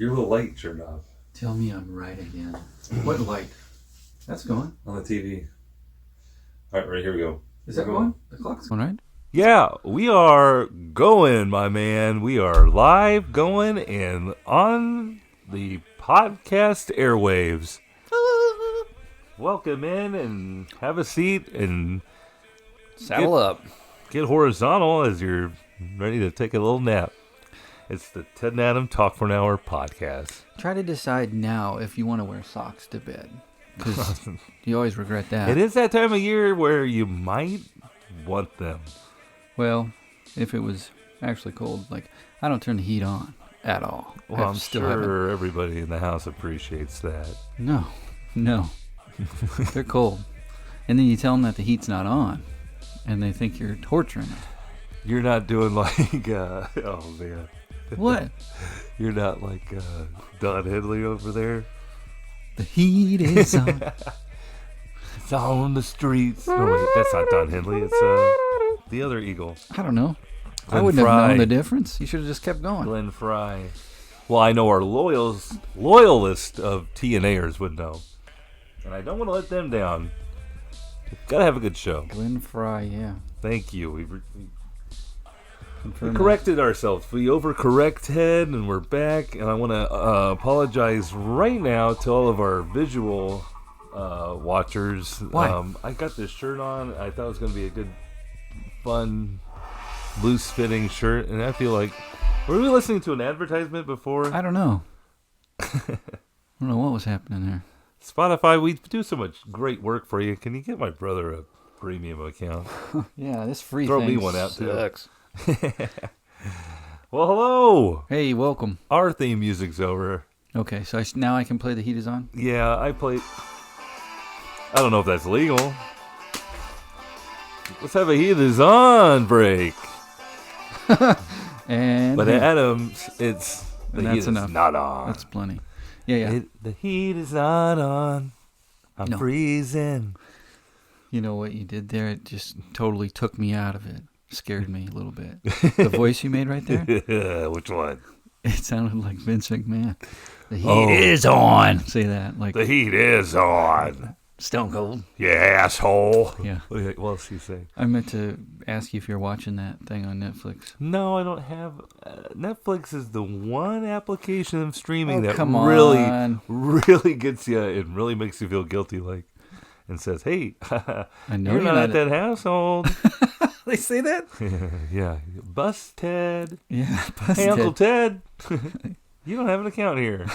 Your little light turned off. Tell me I'm right again. What light? That's going. On the TV. Alright, right, here we go. Is that going? The clock's going, right? Yeah, we are going, my man. We are live, going, and on the podcast airwaves. Welcome in and have a seat and saddle up. Get horizontal as you're ready to take a little nap. It's the Ted and Adam Talk for an Hour podcast. Try to decide now if you want to wear socks to bed, because you always regret that. It is that time of year where you might want them. Well, if it was actually cold, like, I don't turn the heat on at all. Well, I'm sure everybody in the house appreciates that. No. They're cold. And then you tell them that the heat's not on, and they think you're torturing them. You're not doing like, oh man. What? You're not like Don Henley over there? The heat is on. It's on the streets. No, wait, that's not Don Henley. It's the other Eagle. I don't know. Glenn I wouldn't Fry. have known the difference. You should have just kept going. Glenn Fry. Well, I know our loyalist of TNAers would know. And I don't want to let them down. We've got to have a good show. Glenn Fry, yeah. Thank you. We corrected ourselves. We overcorrect, Ted, and we're back. And I want to apologize right now to all of our visual watchers. Why? I got this shirt on. I thought it was going to be a good, fun, loose-fitting shirt. And I feel like... Were we listening to an advertisement before? I don't know. I don't know what was happening there. Spotify, we do so much great work for you. Can you get my brother a premium account? Yeah, this free Throw thing me one out, sucks. Well, hello. Hey, welcome. Our theme music's over. Okay, so now I can play The Heat Is On? Yeah, I played... I don't know if that's legal. Let's have a Heat Is On break. And but Adam, it's... and The that's heat enough. is not on. That's plenty. Yeah. The heat is not on. I'm freezing. You know what you did there? It just totally took me out of it. Scared me a little bit. The voice you made right there? Which one? It sounded like Vince McMahon. The heat is on. Say that. Like The heat is on. Stone Cold. You asshole. Yeah. What else do you say? I meant to ask you if you're watching that thing on Netflix. No, I don't have... Netflix is the one application of streaming that come really gets you and really makes you feel guilty, like, and says, hey, I know you're not at that household. They say that? Yeah. Bust Ted. Yeah, Bust Hey, Ted. Uncle Ted. You don't have an account here.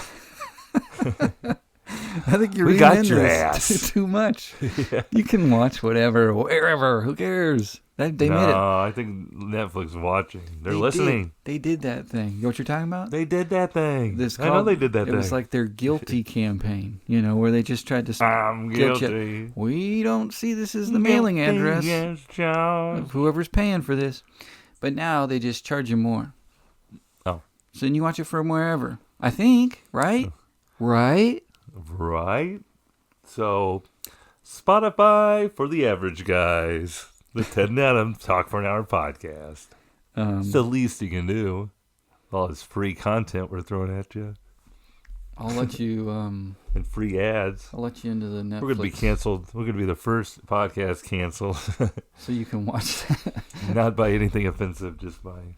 I think you're We got reading your this ass. too much. Yeah. You can watch whatever, wherever. Who cares? They made it. No, I think Netflix is watching. They're listening. They did that thing. You know what you're talking about? They did that thing. I know called- they did that It thing. was like their guilty campaign, where they just tried to I'm guilt you. guilty. We don't see this as the mailing address Yes, John. of whoever's paying for this. But now they just charge you more. Oh. So then you watch it from wherever. I think, right? Right? Right? So, Spotify for the average guys. The Ted and Adam Talk for an Hour podcast. It's the least you can do. All this free content we're throwing at you. I'll let you And free ads. I'll let you into the Netflix. We're going to be canceled. We're going to be the first podcast canceled. So you can watch that. Not by anything offensive, just by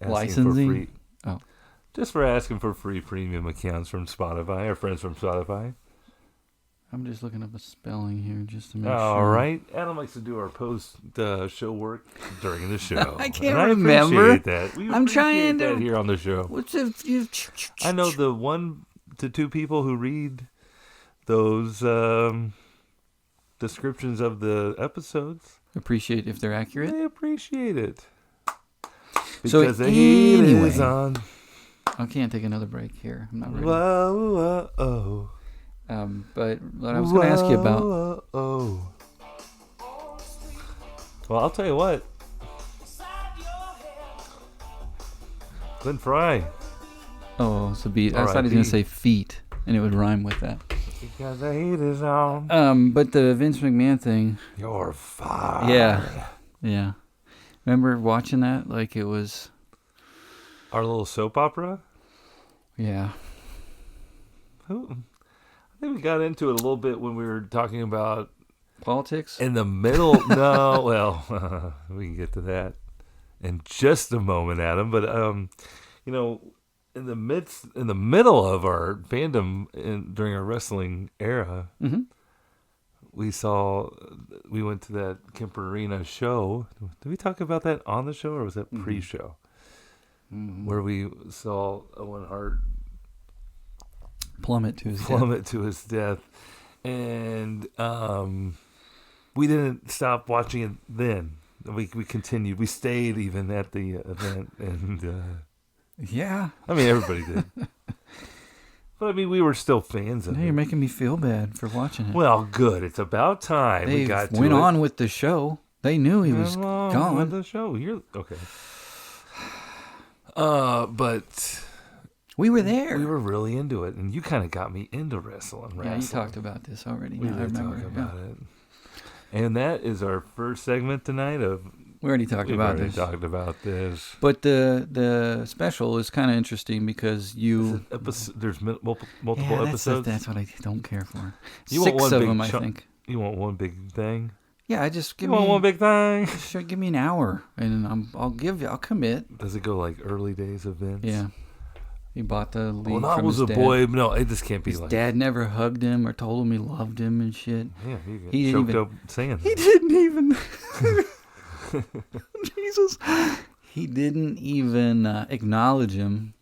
asking Licensing? for free. Oh. Just for asking for free premium accounts from Spotify, our friends from Spotify. I'm just looking up a spelling here just to make sure. All right. Adam likes to do our post-show work during the show. I can't and remember. I appreciate that. We I'm appreciate trying that to- here on the show. What's it? You... I know the 1 to 2 people who read those descriptions of the episodes. Appreciate if they're accurate. They appreciate it. So Because the heat anyway. is on. I can't take another break here. I'm not ready. Whoa, whoa, oh. But what I was going to ask you about. Whoa, oh. Well, I'll tell you what. Glenn Fry. Oh, it's a beat. I thought he was going to say feet, and it would rhyme with that. Because the heat is on. But the Vince McMahon thing. You're fired. Yeah. Remember watching that like it was... Our little soap opera? Yeah. I think we got into it a little bit when we were talking about Politics? in the middle. No, well, we can get to that in just a moment, Adam. But in the middle of our fandom during our wrestling era, Mm-hmm. we went to that Kemper Arena show. Did we talk about that on the show, or was that pre-show? Mm-hmm. Where we saw Owen Hart plummet to his death, and we didn't stop watching it then. We continued. We stayed even at the event, and yeah. I mean everybody did. But I mean, we were still fans of Now it. you're making me feel bad for watching it. Well, good. It's about time They we got to went it. on with the show. They knew he was With gone. the show. You're okay. But We were there. we were really into it, and you kind of got me into wrestling. Yeah, you talked about this already. We Now I did remember. talk about it. And that is our first segment tonight of. We already talked about this. Talked about this. But the special is kind of interesting because you. There's multiple Yeah, episodes. that's what I don't care for. You want 6 one of big them, I chunk- think. You want one big thing? Yeah, I just give You want me one big thing? Sure, give me an hour, and I'll commit. Does it go like early days of Vince? Yeah, he bought the lead Well, that from was his a dad. boy. No, this can't be His like. dad never hugged him or told him he loved him and shit. Yeah, He he didn't choked even- up singing. He didn't even. Jesus. He didn't even acknowledge him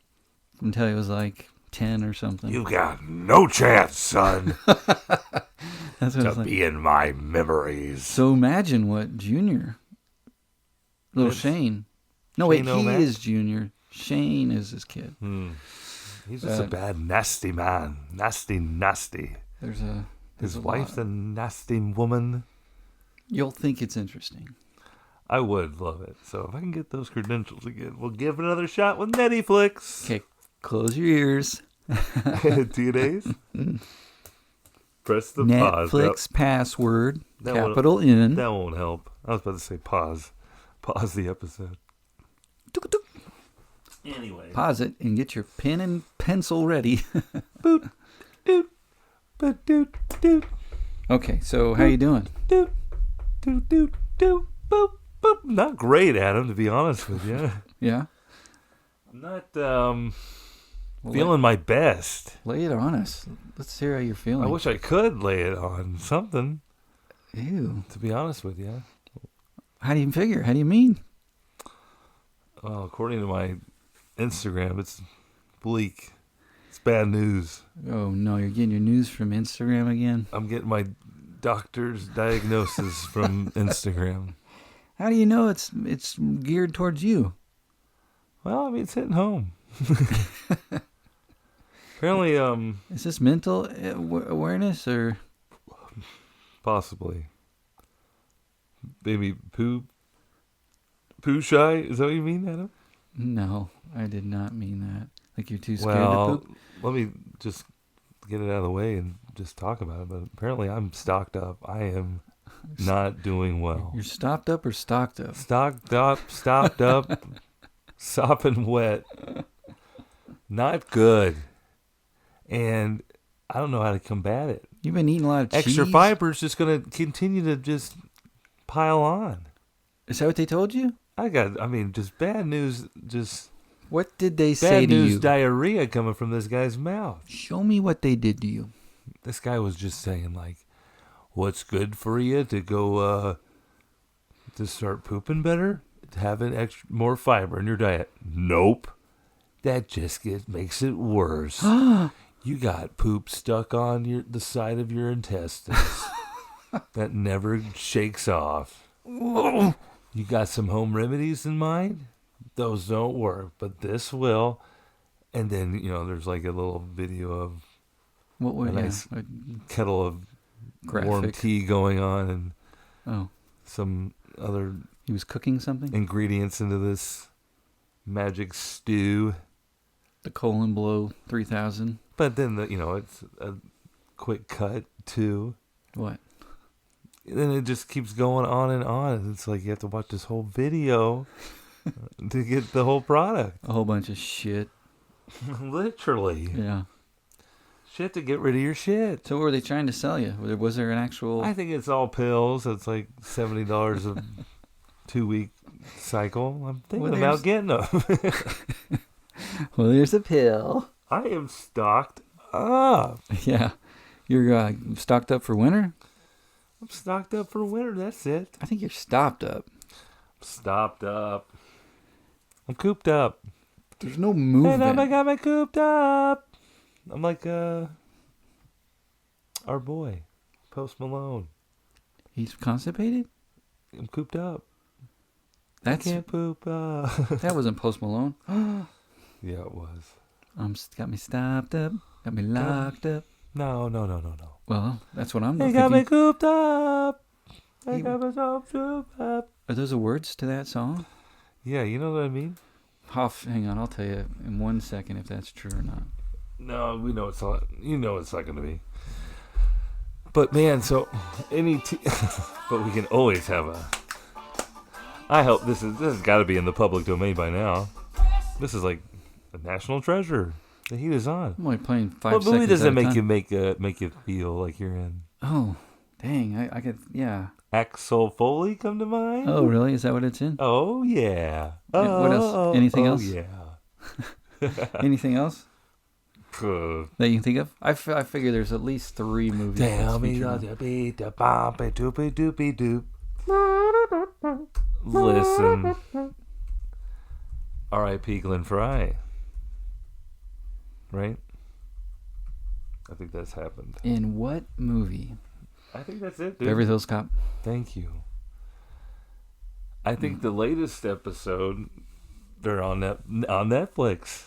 until he was like 10 or something. You got no chance, son, That's what to it's like. be in my memories. So imagine what Junior, little It's Shane. No, wait, Shane he O'Mac? is Junior. Shane is his kid. He's just a bad, nasty man. Nasty. There's a. His there's a wife's lot. a nasty woman. You'll think it's interesting. I would love it. So if I can get those credentials again, we'll give it another shot with Netflix. Okay, close your ears. 2 days. Press the pause. Netflix password, that won't- capital N. That won't help. I was about to say pause. Pause the episode. Tuk-tuk. Anyway. Pause it and get your pen and pencil ready. Boot. Doot. But doot. Doot. Okay, so how you doing? Doot. Doot. Doot. Doot. Boop. Boop. Not great, Adam, to be honest with you. Yeah? I'm not Well, feeling my best. lay it on us. Let's hear how you're feeling. I wish I could lay it on something, Ew. to be honest with you. How do you figure? How do you mean? Well, according to my Instagram, it's bleak. It's bad news. Oh, no, you're getting your news from Instagram again? I'm getting my doctor's diagnosis from Instagram. How do you know it's geared towards you? Well, I mean, it's hitting home. Apparently, Is this mental awareness or? possibly. Maybe poo shy? Is that what you mean, Adam? No, I did not mean that. Like you're too scared Well, to poop? let me just get it out of the way and just talk about it. But apparently, I'm stocked up. I am not doing well. You're stopped up or stocked up? Stocked up, sopping wet. Not good. And I don't know how to combat it. You've been eating a lot of Extra cheese? fiber is just going to continue to just pile on. Is that what they told you? Just bad news, just What did they say bad to news you? diarrhea coming from this guy's mouth. Show me what they did to you. This guy was just saying, like, what's good for you to go, to start pooping better? Having more fiber in your diet. Nope. That just makes it worse. You got poop stuck on the side of your intestines that never shakes off. You got some home remedies in mind? Those don't work, but this will. And then, there's like a little video of What was a nice kettle of warm graphic? tea going on and Oh, some other he was cooking something? ingredients into this magic stew. The colon blow 3000. But then, it's a quick cut too. What? And then it just keeps going on and on. And it's like you have to watch this whole video to get the whole product. A whole bunch of shit. Literally. Yeah. Shit to get rid of your shit. So what were they trying to sell you? Was there an actual... I think it's all pills. It's like $70 a 2-week cycle. I'm thinking about getting them. Well, there's a pill. I am stocked up. Yeah. You're stocked up for winter? I'm stocked up for winter. That's it. I think you're stopped up. Stopped up. I'm cooped up. There's no movement. And I got me cooped up. I'm like our boy, Post Malone. He's constipated? I'm cooped up. I can't poop up. That wasn't Post Malone. Yeah, it was. Got me stopped up. Got me locked up. No. Well, that's what I'm They thinking. got me cooped up. I got myself cooped up. Are those the words to that song? Yeah, you know what I mean? Hang on, I'll tell you in 1 second if that's true or not. No, we know it's not. You know it's not going to be. But man, so but we can always have a. I hope this has got to be in the public domain by now. This is like a national treasure. The heat is on. I'm only playing 5 What seconds. movie does at it a make time. you make you feel like you're in? Oh, dang! I could, yeah. Axel Foley come to mind? Oh, really? Is that what it's in? Oh yeah. What else? Anything else? Yeah. Anything else Uh, that you can think of? I figure there's at least 3 movies. Tell that's me featured on- the beat, the bop, a doopy doopy doop. Listen. R.I.P. Glenn Fry. Right? I think that's happened. In what movie? I think that's it, dude. Beverly Hills Cop. Thank you. I think the latest episode, they're on Netflix.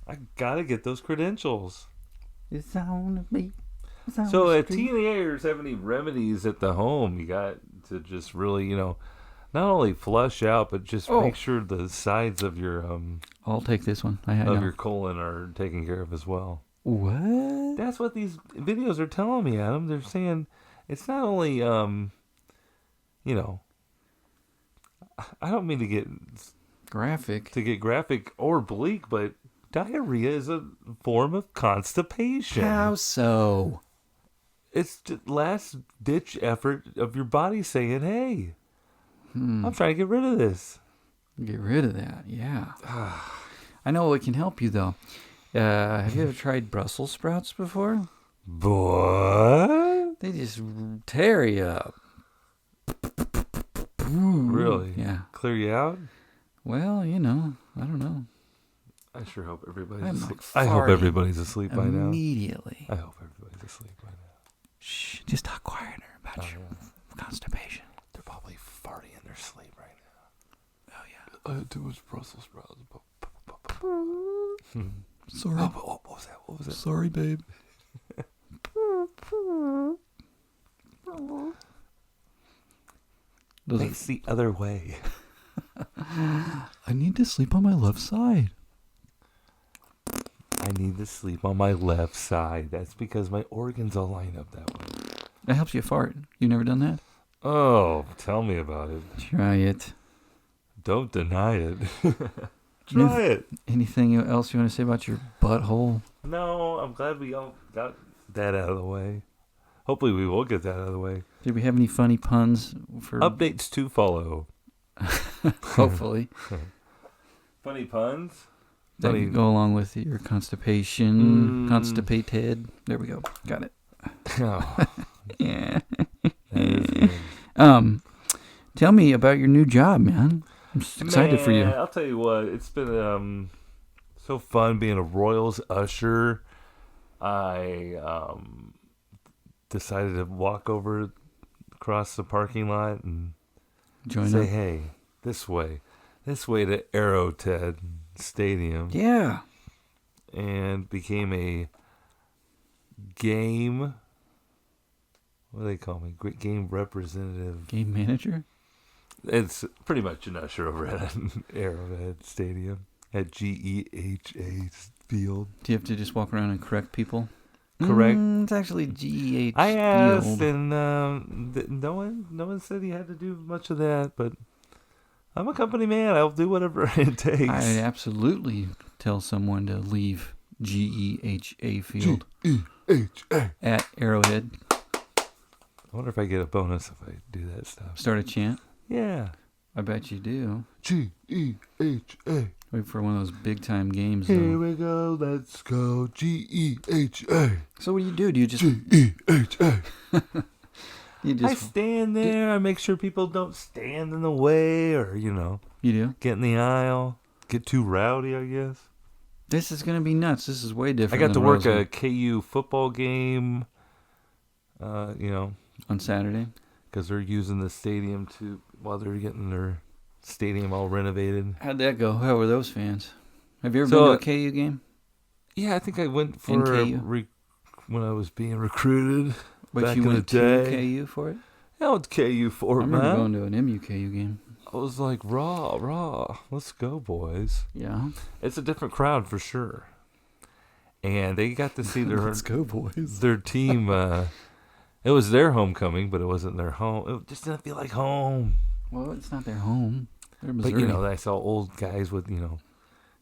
I gotta get those credentials. It's on me. So if teenagers have any remedies at the home, you got to just really, not only flush out, but just make sure the sides of your I'll take this one. your colon are taken care of as well. What? That's what these videos are telling me, Adam. They're saying it's not only I don't mean to get graphic or bleak, but diarrhea is a form of constipation. How so? It's the last ditch effort of your body saying, "Hey, I'm trying to get rid of this." Get rid of that, yeah. I know what can help you, though. Have you ever tried Brussels sprouts before? What? They just tear you up. Really? Yeah. Clear you out? Well, I don't know. I sure hope everybody's I'm asleep. like I hope farting everybody's asleep by now. Immediately. I hope everybody's asleep by now. Shh, just talk quieter about your constipation. They're probably farting in their sleep right now. Oh, yeah. I had too much Brussels sprouts. Sorry. What was that? What was that? Sorry, babe. Face the other way. I need to sleep on my left side. I need to sleep on my left side. That's because my organs all line up that way. That helps you fart. You've never done that? Oh, tell me about it. Try it. Don't deny it. Try it. Anything else you want to say about your butthole? No, I'm glad we all got that out of the way. Hopefully we will get that out of the way. Did we have any funny puns for Updates to follow. hopefully Funny puns? that Funny. can go along with your constipation, constipaTED. There we go. Got it. Oh, Yeah. that is good. Tell me about your new job, man. I'm just excited for you. I'll tell you what, it's been so fun being a Royals usher. I decided to walk over across the parking lot and Join say, up. hey, this way to Arrowhead Stadium. Yeah. And became a game, what do they call me? Game representative. Game manager? It's pretty much an usher over at Arrowhead Stadium at GEHA Field. Do you have to just walk around and correct people? Correct. It's actually GEH I asked, Field. and no one said he had to do much of that. But I'm a company man. I'll do whatever it takes. I absolutely tell someone to leave GEHA Field GEHA. at Arrowhead. I wonder if I get a bonus if I do that stuff. Start a chant. Yeah. I bet you do. GEHA. Wait for one of those big time games. Here Though. we go. Let's go. GEHA. So what do? Do you just GEHA. you I just stand there. I make sure people don't stand in the way or, you do? get in the aisle. Get too rowdy, I guess. This is gonna be nuts. This is way different. I got to than work Rosewood. a KU football game, on Saturday. because they're using the stadium while they're getting their stadium all renovated. How'd that go? How were those fans? Have you ever So, been to a KU game? Yeah, I think I went for In KU? when I was being recruited. But back you in went the to day. KU for it? Yeah, I went to KU I for it, remember man. going to an MUKU game. I was like, raw. Let's go, boys. Yeah. It's a different crowd for sure. And they got to see Let's go, boys. their team. It was their homecoming, but it wasn't their home. It just didn't feel like home. Well, it's not their home. They're But, Missouri. I saw old guys with,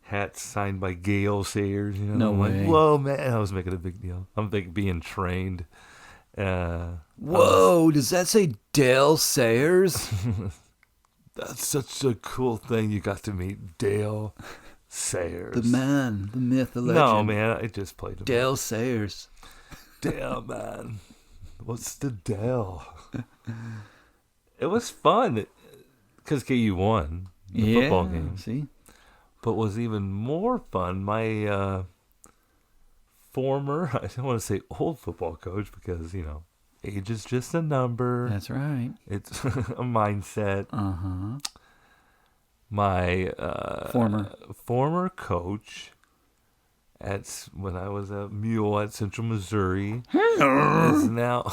hats signed by Gale Sayers. No I'm way. Like, whoa, man. I was making a big deal. I'm being trained. Whoa, does that say Dale Sayers? That's such a cool thing. You got to meet Dale Sayers. The man, the myth, the legend. No, man. I just played him. Dale Sayers. Dale, man. What's the Dale? It was fun because KU won the football game. See? But was even more fun, my former, I don't want to say old football coach because, age is just a number. That's right. It's a mindset. Uh-huh. My Former coach when I was a mule at Central Missouri is now...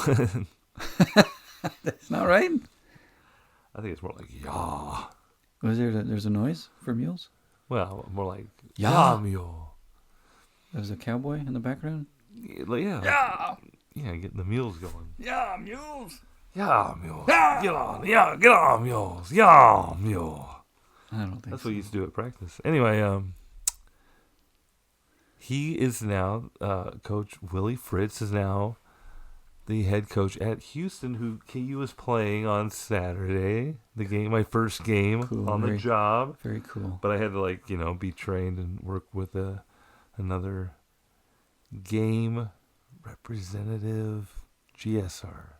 That's not right. I think it's more like, yah. There's a noise for mules? Well, more like, Yah. mule. There's a cowboy in the background? Yeah. Yeah, getting the mules going. Yeah, mules. Yeah, mule. Get on, mules. Yeah, mule. I don't think That's so. what we used to do at practice. Anyway, he is now, Coach Willie Fritz is now the head coach at Houston, who KU was playing on Saturday. My first game Cool, on the job. Very cool. But I had to be trained and work with another game representative, GSR.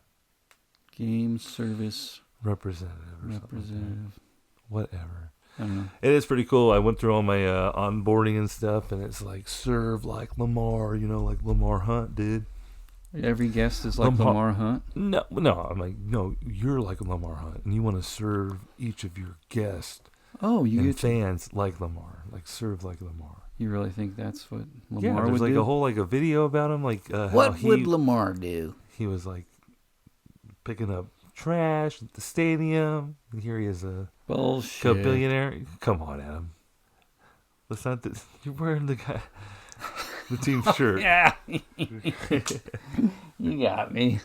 Game service Representative or something. representative. Whatever. I don't know. It is pretty cool. I went through all my onboarding and stuff, and it's like, serve like Lamar, like Lamar Hunt did. Every guest is like Lamar Hunt. No, I'm like, no, you're like Lamar Hunt, and you want to serve each of your guests Oh, you and get to, fans like Lamar, like serve like Lamar. you really think that's what Lamar Yeah, there's would like do? a whole a video about him, like What how would Lamar do? he was like picking up trash at the stadium. And here he is a Bullshit. billionaire. Come on, Adam. Let's not. You're wearing the team shirt. Yeah. You got me.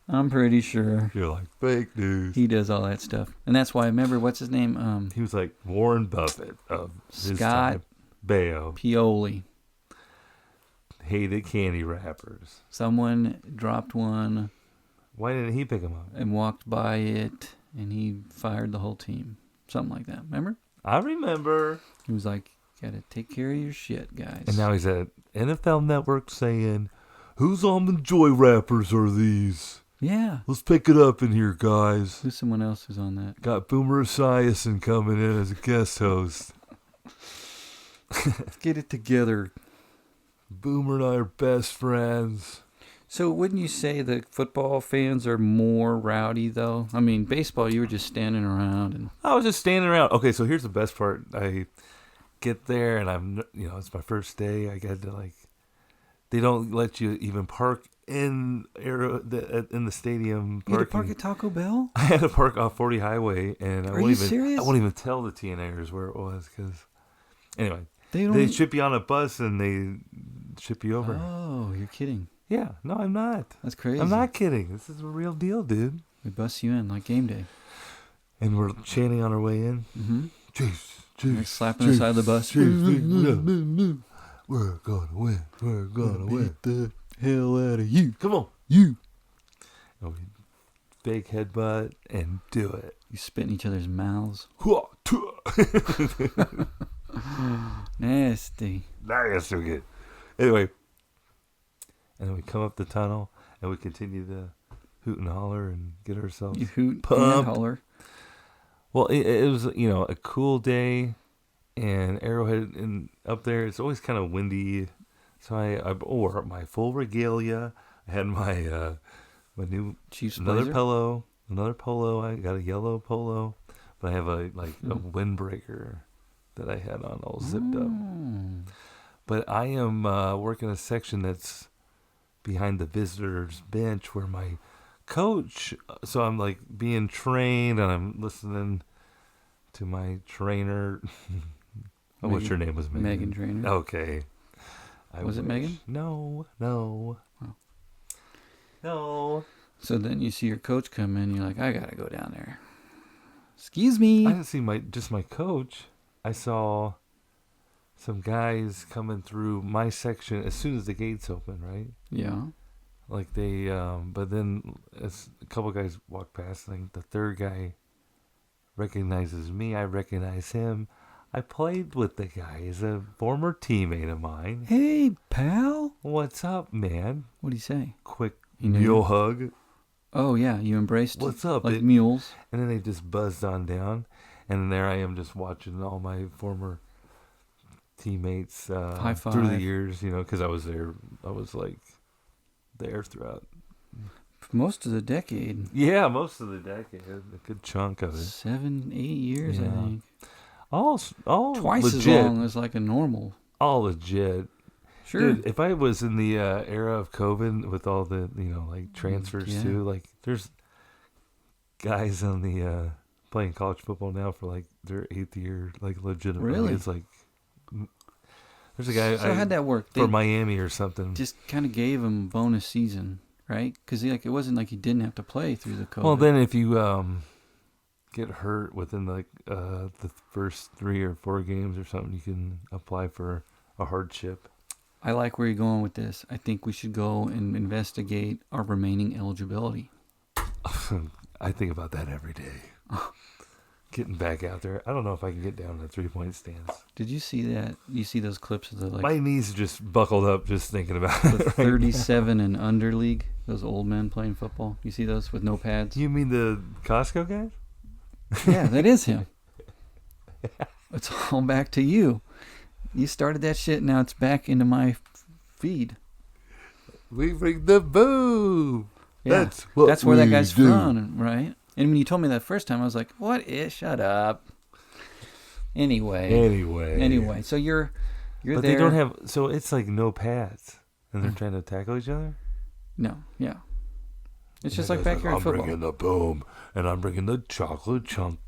I'm pretty sure You're like fake news. he does all that stuff. And that's why, remember, what's his name? He was like Warren Buffett of his Scott time. Baio. Pioli. Hated candy wrappers. Someone dropped one Why didn't he pick him up? and walked by it, and he fired the whole team. Something like that. Remember? I remember. He was like, gotta take care of your shit, guys. And now he's at NFL Network saying, "Whose almond joy wrappers are these? Yeah. Let's pick it up in here, guys." Who's someone else who's on that? Got Boomer Esiason coming in as a guest host. Let's get it together. Boomer and I are best friends. So wouldn't you say that football fans are more rowdy, though? I mean, baseball, you were just standing around. And I was just standing around. Okay, so here's the best part. I get there, and it's my first day. I got to, they don't let you even park in the stadium. You had to park at Taco Bell? I had to park off 40 Highway, and Are you serious? I won't even tell the TNAers where it was, because, anyway, They they ship you on a bus, and they ship you over. Oh, you're kidding. Yeah, no, I'm not. That's crazy. I'm not kidding. This is a real deal, dude. We bust you in like game day. And we're chanting on our way in. Mm-hmm. Chiefs, They're slapping the side of the bus. We're gonna win. We're gonna win. The hell out of you. Come on. You. And we fake headbutt and do it. You spit in each other's mouths. Nasty. That's so good. Anyway, and then we come up the tunnel and we continue to hoot and holler and get ourselves You hoot pumped. and holler. Well, it was, a cool day, and Arrowhead and up there, it's always kind of windy. So I wore my full regalia. I had my new Chiefs another blazer? polo. I got a yellow polo, but I have a windbreaker that I had on all zipped up. But I am working a section that's behind the visitors bench where my coach, so I'm like being trained and I'm listening to my trainer. What's your name? Was Megan? Megan Trainer. Okay. Was it Megan? No. Oh. No. So then you see your coach come in. You're like, I gotta go down there. Excuse me. I didn't see my coach. I saw some guys coming through my section as soon as the gates open, right? Yeah. Like they, but then as a couple guys walk past, and the third guy recognizes me. I recognize him. I played with the guy. He's a former teammate of mine. Hey, pal. What's up, man? What'd he say? Quick He knew mule you? hug. Oh, yeah. You embraced What's up? like mules. And then they just buzzed on down. And there I am just watching all my former teammates High five. through the years, because I was there. I was like there throughout. Most of the decade. Yeah, most of the decade. A good chunk of it. 7, 8 years, I Yeah. think. All Twice legit. as long as like a normal. All legit. Sure. Dude, if I was in the era of COVID with all the, transfers Yeah. too, there's guys on the playing college football now for their 8th year, legitimately. Really? It's there's a guy So how'd that work? for Miami or something. Just kind of gave him bonus season, right? Because it wasn't like he didn't have to play through the COVID. Well, then if you get hurt within the first 3 or 4 games or something, you can apply for a hardship. I like where you're going with this. I think we should go and investigate our remaining eligibility. I think about that every day. Getting back out there. I don't know if I can get down to the 3-point stance. Did you see that? You see those clips of the My knees are just buckled up just thinking about the it. 37 and under league? Those old men playing football. You see those with no pads? You mean the Costco guys? Yeah, that is him. It's all back to you. You started that shit. Now it's back into my feed. We bring the boom. Yeah, that's where that guy's from, right? And when you told me that first time, I was like, "What is? Shut up." Anyway. So you're but there. they don't have. So it's no pads, and they're trying to tackle each other. No, yeah. It's just And like the guy's backyard I'm football. bringing the boom, and I'm bringing the chocolate chunk.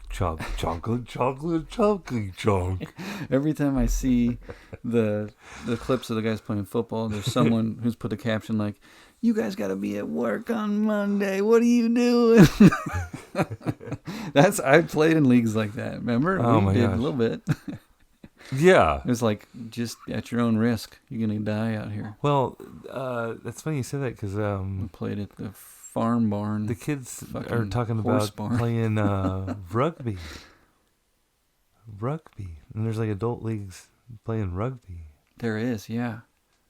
Every time I see the clips of the guys playing football, there's someone who's put a caption like, "You guys got to be at work on Monday. What are you doing?" I played in leagues like that. Remember? Oh we my did gosh. a little bit. Yeah. It was like, just at your own risk. You're gonna die out here. Well, that's funny you said that because We played at the farm barn. the kids fucking are talking horse about barn. playing rugby. And there's adult leagues playing rugby. There is, yeah.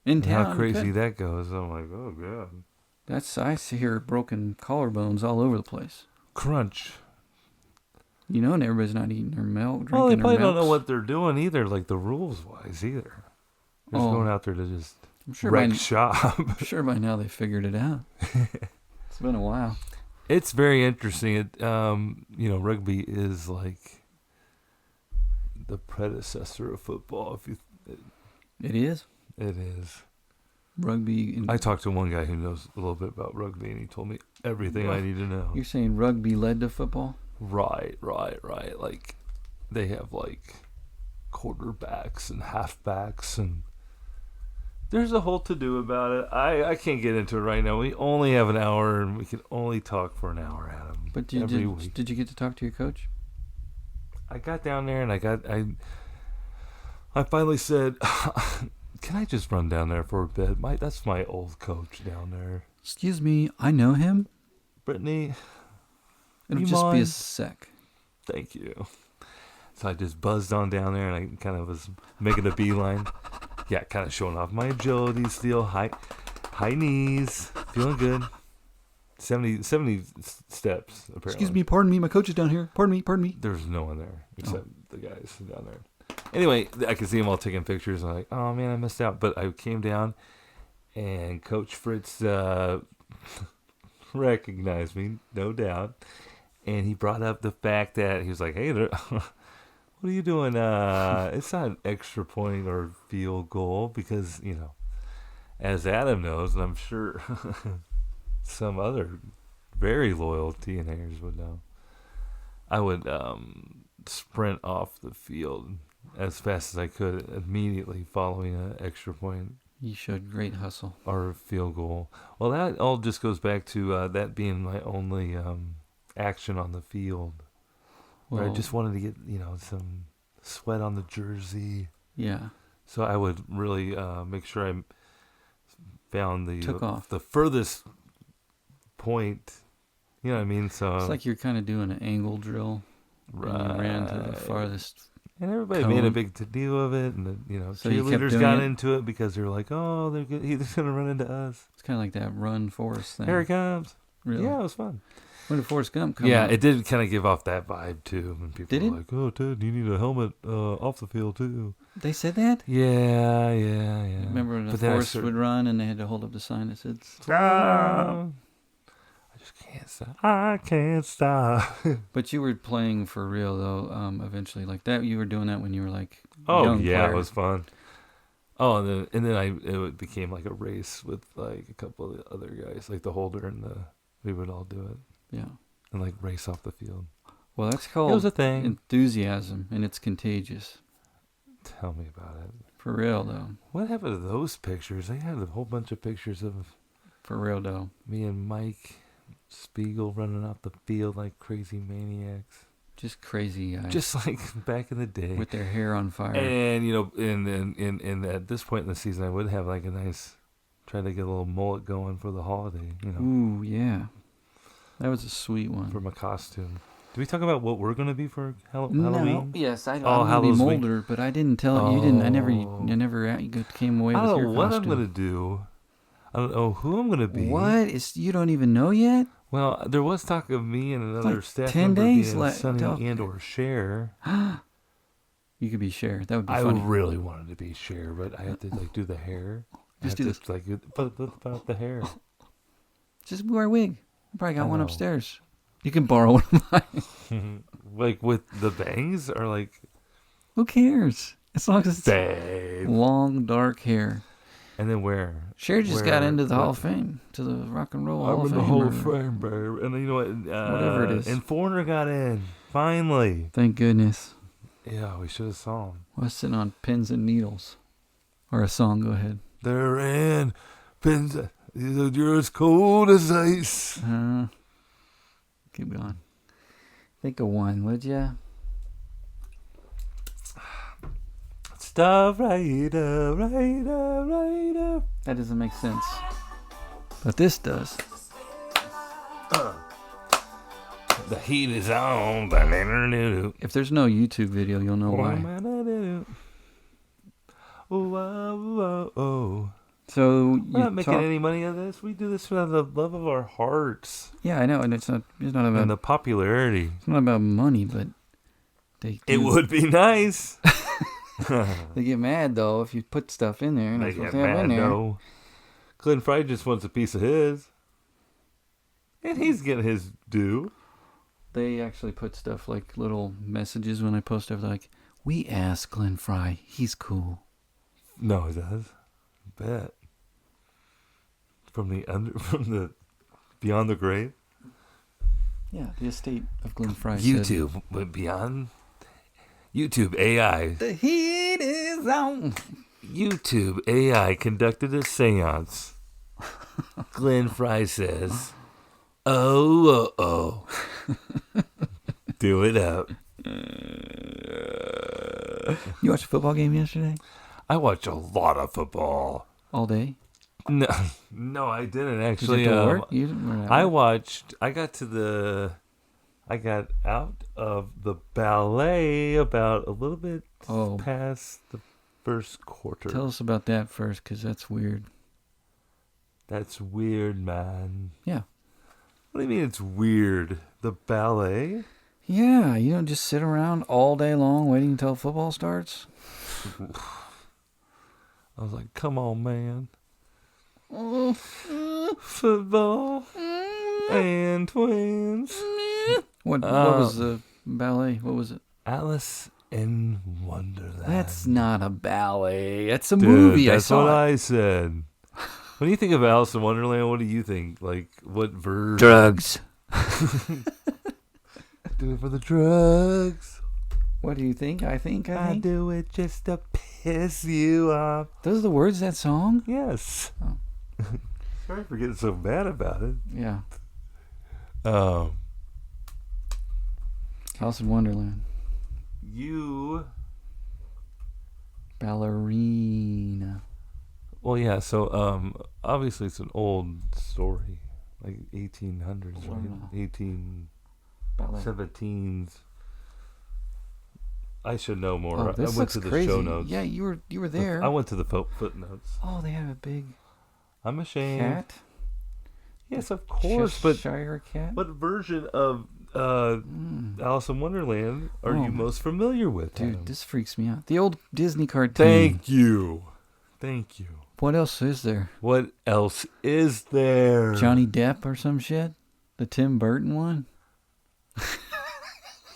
In And town. how crazy that goes. I'm like, oh god. I hear broken collarbones all over the place. Crunch. And everybody's not eating their milk, drinking Well, they their probably don't milks. know what they're doing either, the rules wise either. They're just going out there to just I'm sure wreck by, shop. I'm sure by now they figured it out. It's been a while. It's very interesting. Rugby is the predecessor of football. It is? It is. Rugby. I talked to one guy who knows a little bit about rugby, and he told me everything I need to know. You're saying rugby led to football? Right. They have quarterbacks and halfbacks, and there's a whole to-do about it. I can't get into it right now. We only have an hour, and we can only talk for an hour, Adam. But every week. did you get to talk to your coach? I got down there and I finally said, "Can I just run down there for a bit? That's my old coach down there." Excuse me, I know him. Brittany, It'll you just be a mind? sec. Thank you. So I just buzzed on down there and I kind of was making a beeline. Yeah, kind of showing off my agility still. High knees. Feeling good. 70 steps, apparently. Excuse me, pardon me, my coach is down here. Pardon me. There's no one there except the guys down there. Anyway, I could see them all taking pictures. I'm like, oh man, I missed out. But I came down and Coach Fritz recognized me, no doubt. And he brought up the fact that he was like, hey, what are you doing? It's not an extra point or field goal because, as Adam knows, and I'm sure some other very loyal TNAers would know, I would sprint off the field as fast as I could immediately following an extra point. You showed great hustle. Or a field goal. Well, that all just goes back to that being my only action on the field. Where I just wanted to get, some sweat on the jersey. Yeah. So I would really make sure I found the furthest point. You know what I mean? So it's like you're kind of doing an angle drill. Right. And you ran to the farthest. And everybody made a big to-do of it. And, So cheerleaders got into it because they were like, oh, he's going to run into us. It's kind of like that run Forrest thing. Here he comes. Really? Yeah, it was fun. When did Forrest Gump come Yeah, out? it did kind of give off that vibe, too. When people Did were it? like, oh, Ted, you need a helmet off the field, too. They said that? Yeah. Remember when Forrest would run and they had to hold up the sign that said, I just can't stop. I can't stop. But you were playing for real, though, eventually. Like that, you were doing that when you were like young player. It was fun. Oh, and then it became like a race with like a couple of the other guys, like the holder and we would all do it. Yeah. And like race off the field. Well, that's called It was a thing. Enthusiasm, and it's contagious. Tell me about it. For real, though. What happened to those pictures? They had a whole bunch of pictures of For real, though. me and Mike Spiegel running off the field like crazy maniacs. Just crazy guys. Just like back in the day. With their hair on fire. And, in at this point in the season, I would have like a nice, try to get a little mullet going for the holiday, Ooh, yeah. That was a sweet one. For my costume. Did we talk about what we're going to be for Halloween? No. Yes, I'm Oh, going to be Halloween. Mulder, but I didn't tell you. Didn't. I never came away I with don't your know what costume. I'm going to do. I don't know who I'm going to be. What? You don't even know yet? Well, there was talk of me and another like staff 10 member days being left. Sunny and or Cher. You could be Cher. That would be I funny. really wanted to be Cher, but I had to like do the hair. Just do this. like put up the hair. Just wear a wig. I probably got I one know. upstairs. You can borrow one of mine. Like with the bangs or like Who cares? As long as it's babe. long, dark hair. And then where? Cher just got into the what- Hall of Fame, to the Rock and Roll Hall I'm of in Fame. the Hall or- of Fame, babe. And you know what? Whatever it is. And Foreigner got in. Finally. Thank goodness. Yeah, we should have saw him. I was sitting on pins and needles. Or a song, go ahead. They're in. Pins. You're as cold as ice. Keep going. Think of one, would ya? Stuff right up. That doesn't make sense. But this does. The heat is on. If there's no YouTube video, you'll know why. Oh. So We're not making any money on this. We do this for the love of our hearts. Yeah, I know, and it's not about And the popularity. it's not about money, but they It would be nice. They get mad though if you put stuff in there. And They it's supposed get to have in mad, there. though. Glenn Fry just wants a piece of his. And he's getting his due. They actually put stuff like little messages when I post stuff like, "We asked Glenn Fry, he's cool." No, he does. I bet. From the Beyond the Grave. Yeah, the estate of Glenn Fry. YouTube, but beyond YouTube AI. The heat is on. YouTube AI conducted a seance. Glenn Fry says, "Oh. Do it up." You watched a football game yesterday? I watch a lot of football. All day? No, I didn't actually. Did you have to work? You didn't work I out. watched. I got out of the ballet about a little bit past the first quarter. Tell us about that first, because that's weird. That's weird, man. Yeah. What do you mean it's weird? The ballet? Yeah, you don't just sit around all day long waiting until football starts. I was like, come on, man. Football and twins. What was the ballet? What was it? Alice in Wonderland. That's not a ballet. That's a Dude, movie. That's I saw what it. I said. When you think of Alice in Wonderland, what do you think? Like, what version? Drugs. Do it for the drugs. What do you think? I think. I do it just to piss you off. Those are the words of that song? Yes. Oh. Sorry for getting so bad about it. Yeah. Alice in Wonderland. You. Ballerina. Well, yeah. So, obviously, it's an old story, like 1800s, right? 1817s. I should know more. Oh, this I went looks to the crazy. show notes. Yeah, you were there. I went to the footnotes. Oh, they have a big I'm ashamed. cat. Yes, of course. But Cheshire cat. what version of Alice in Wonderland are you most familiar with? Dude, Adam? this freaks me out. The old Disney cartoon. Thank you. What else is there? What else is there? Johnny Depp or some shit? The Tim Burton one?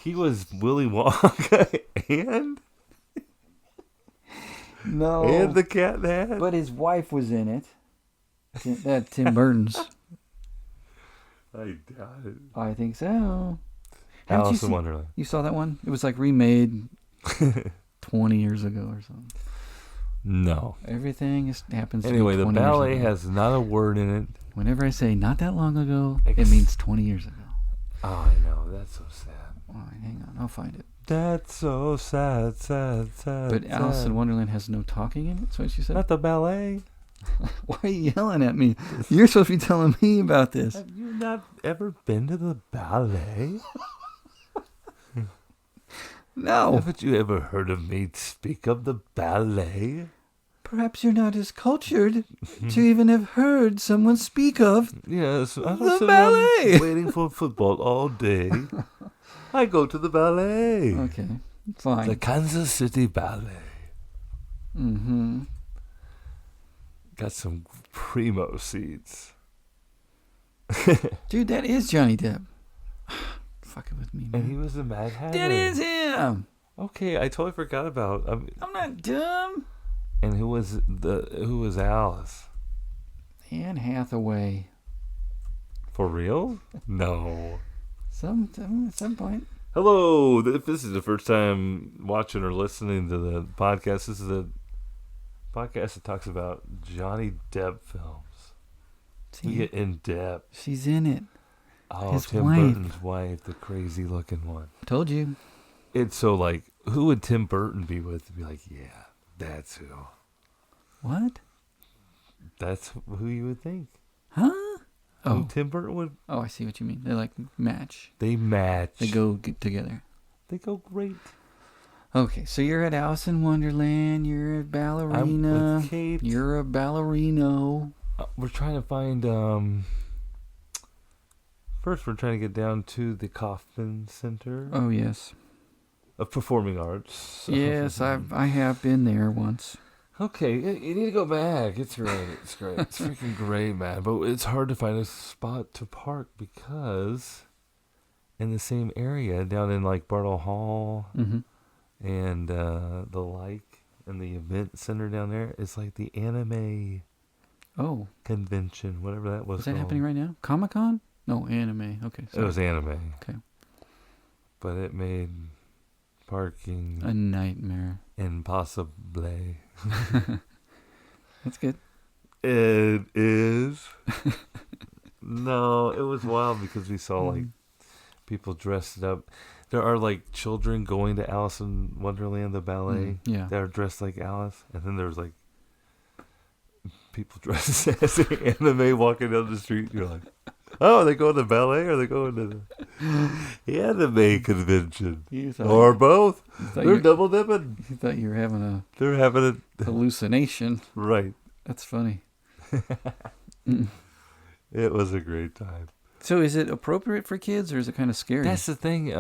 He was Willy Wonka and No. and the cat in the hat. But his wife was in it. Tim Burton's. I doubt it. I think so. Haven't Alice you in seen- Wonderland. You saw that one? It was like remade 20 years ago or something. No. Everything happens. Anyway, the 20 years ballet ago. has not a word in it. Whenever I say not that long ago, it means 20 years ago. Oh, I know. That's so sad. All right, hang on. I'll find it. That's so sad. But Alice in Wonderland has no talking in it? That's what she said? Not the ballet. Why are you yelling at me? You're supposed to be telling me about this. Have you not ever been to the ballet? No. Haven't you ever heard of me speak of the ballet? Perhaps you're not as cultured to even have heard someone speak of Yes, I the sit ballet. around waiting for football all day. I go to the ballet. Okay, fine. The Kansas City Ballet. Mm-hmm. Got some primo seats. Dude, that is Johnny Depp. Fucking with me, man. And he was the Mad Hatter. That is him. Okay, I totally forgot about. I'm not dumb. And who was Alice? Anne Hathaway. For real? No. At some point. Hello. If this is the first time watching or listening to the podcast, this is a podcast that talks about Johnny Depp films. We get in depth. She's in it. Oh, His Tim wife. Burton's wife, the crazy looking one. Told you. It's so like, who would Tim Burton be with? Be like, yeah, that's who. What? That's who you would think. Huh? Who Tim Burton would. Oh, I see what you mean. They like match. They match. They go get together. They go great. Okay, so you're at Alice in Wonderland. You're a ballerina. I'm with Kate. You're a ballerino. We're trying to find. First, we're trying to get down to the Kaufman Center Oh yes, of Performing Arts. yes. I have been there once. Okay, you need to go back. It's great. It's great. It's freaking great, man. But it's hard to find a spot to park because in the same area, down in like Bartle Hall and the like, and the event center down there, is like the anime convention, whatever that was. Is that called. happening right now? Comic-Con? No, anime. Okay. It was anime. Okay. But it made parking A nightmare. impossible. That's good. It is. No, it was wild because we saw like people dressed up. there are like children going to Alice in Wonderland, the ballet. Yeah. That are dressed like Alice, and then there's like people dressed as anime walking down the street. You're like, oh, are they going to ballet or are they going to the anime convention? Or both? They're double dipping. You thought you were having They're having a hallucination. Right. That's funny. It was a great time. So is it appropriate for kids or is it kind of scary? That's the thing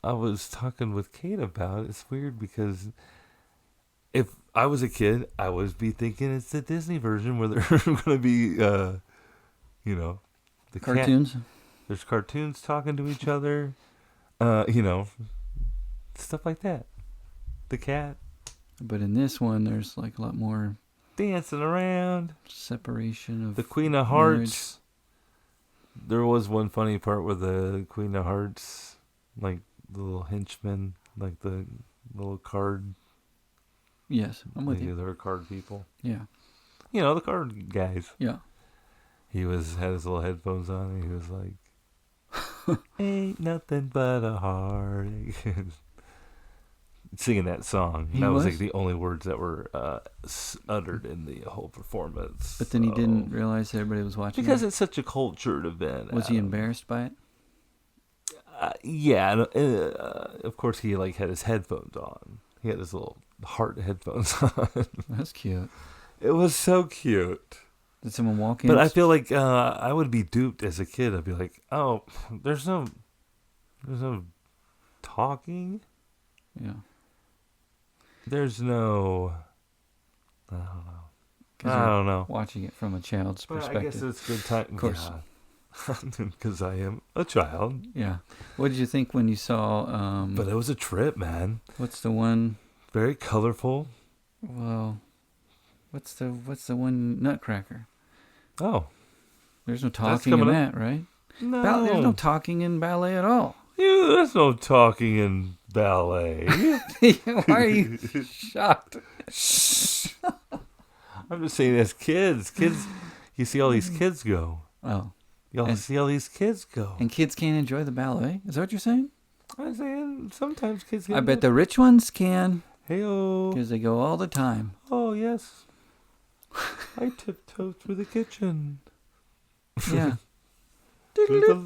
I was talking with Kate about. It's weird because if I was a kid, I would be thinking it's the Disney version where they're going to be, the cartoons. There's cartoons talking to each other, stuff like that. The cat. But in this one, there's like a lot more dancing around. Separation of the Queen of Hearts. There was one funny part where the Queen of Hearts, like the little henchman, like the little card. Yes, I'm with you. There were card people. Yeah. The card guys. Yeah. He had his little headphones on and he was like, ain't nothing but a heartache. Singing that song. That was like the only words that were uttered in the whole performance. But then he didn't realize everybody was watching. Because it's such a cultured event. Was he embarrassed by it? Yeah. Of course, he had his headphones on. He had his little heart headphones on. That's cute. It was so cute. Did someone walk in? But I feel like I would be duped as a kid. I'd be like, oh, there's no talking. Yeah. There's no, I don't know. Watching it from a child's perspective. I guess it's good time. Of course. Because I am a child. Yeah. What did you think when you saw... but it was a trip, man. What's the one... Very colorful. Well, what's the one Nutcracker? Oh. There's no talking in that, right? No. There's no talking in ballet at all. Yeah, there's no talking in ballet. Why are you shocked? I'm just saying, as kids, you see all these kids go. Oh. Y'all see all these kids go. And kids can't enjoy the ballet? Is that what you're saying? I'm saying sometimes kids can. I bet the rich ones can. Hey-oh. Because they go all the time. Oh, yes. I tiptoe through the kitchen. Yeah. through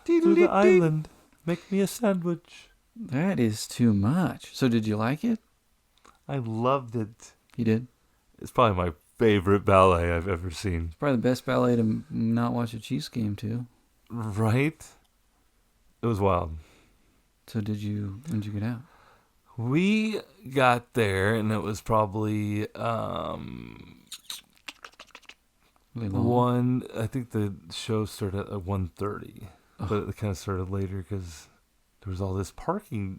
the island. Make me a sandwich. That is too much. So did you like it? I loved it. You did? It's probably my favorite ballet I've ever seen. It's probably the best ballet to not watch a Chiefs game to. Right? It was wild. So when did you get out? We got there and it was probably I think the show started at 1:30. Oh. But it kind of started later because there was all this parking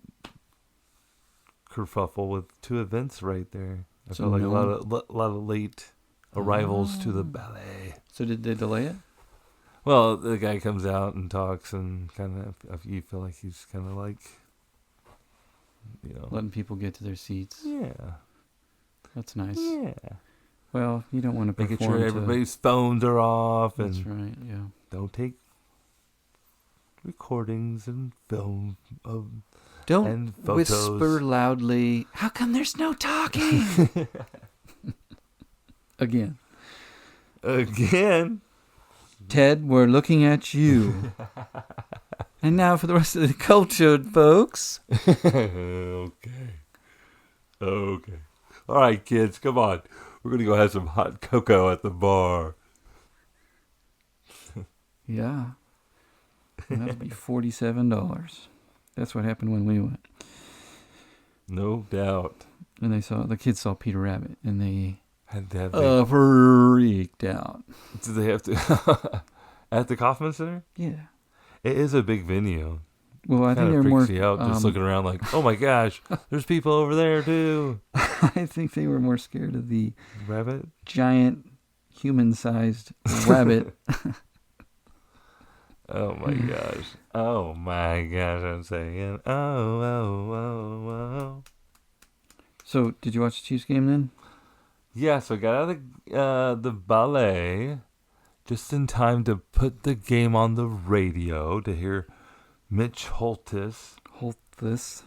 kerfuffle with two events right there. I felt like a lot of late arrivals to the ballet. So did they delay it? Well, the guy comes out and talks and kind of, you feel like he's kind of like, letting people get to their seats. Yeah. That's nice. Yeah. Well, you don't want to perform. Making sure everybody's phones are off. That's right, yeah. Don't take recordings and film don't and photos. Whisper loudly. How come there's no talking? Again. Ted, we're looking at you. And now for the rest of the cultured folks. Okay. All right, kids, come on. We're going to go have some hot cocoa at the bar. Yeah. That'll be $47. That's what happened when we went. No doubt. And the kids saw Peter Rabbit, and they had to have freaked out. Did they have to at the Kaufman Center? Yeah. It is a big venue. Well, I think they're more freaks you out just looking around like, oh my gosh, there's people over there too. I think they were more scared of the rabbit, giant human-sized rabbit. Oh my gosh! I'm saying, oh. So, did you watch the Chiefs game then? Yeah, so I got out of the ballet just in time to put the game on the radio to hear Mitch Holthus this.